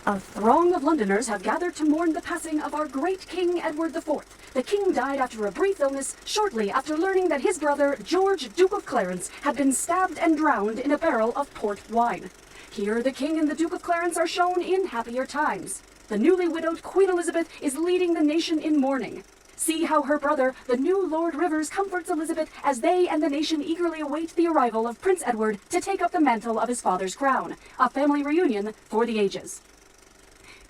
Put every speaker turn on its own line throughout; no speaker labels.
A throng of Londoners have gathered to mourn the passing of our great King Edward IV. The king died after a brief illness shortly after learning that his brother, George, Duke of Clarence, had been stabbed and drowned in a barrel of port wine. Here the king and the Duke of Clarence are shown in happier times. The newly widowed Queen Elizabeth is leading the nation in mourning. See how her brother, the new Lord Rivers, comforts Elizabeth as they and the nation eagerly await the arrival of Prince Edward to take up the mantle of his father's crown, a family reunion for the ages.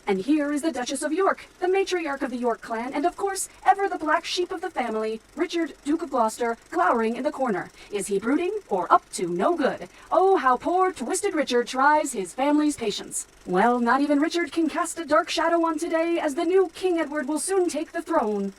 And here is the Duchess of York, the matriarch of the York clan, and of course, ever the black sheep of the family, Richard, Duke of Gloucester, glowering in the corner. Is he brooding or up to no good? Oh, how poor, twisted Richard tries his family's patience. Well, not even Richard can cast a dark shadow on today, as the new King Edward will soon take the throne.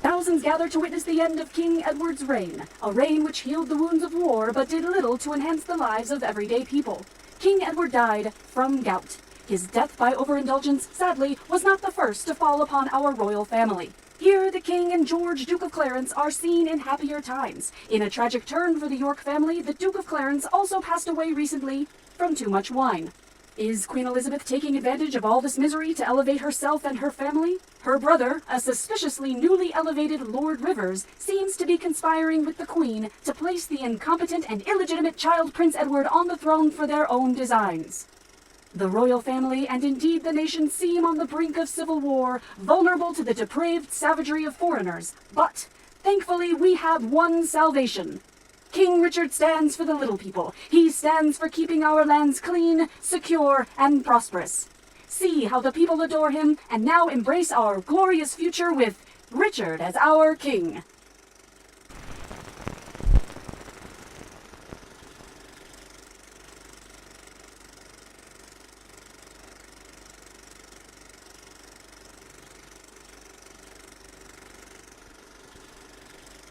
Thousands gathered to witness the end of King Edward's reign, a reign which healed the wounds of war but did little to enhance the lives of everyday people. King Edward died from gout. His death by overindulgence, sadly, was not the first to fall upon our royal family. Here the king and George, Duke of Clarence, are seen in happier times. In a tragic turn for the York family, the Duke of Clarence also passed away recently from too much wine. Is Queen Elizabeth taking advantage of all this misery to elevate herself and her family? Her brother, a suspiciously newly elevated Lord Rivers, seems to be conspiring with the Queen to place the incompetent and illegitimate child Prince Edward on the throne for their own designs. The royal family, and indeed the nation, seem on the brink of civil war, vulnerable to the depraved savagery of foreigners. But, thankfully, we have one salvation. King Richard stands for the little people. He stands for keeping our lands clean, secure, and prosperous. See how the people adore him and now embrace our glorious future with Richard as our king.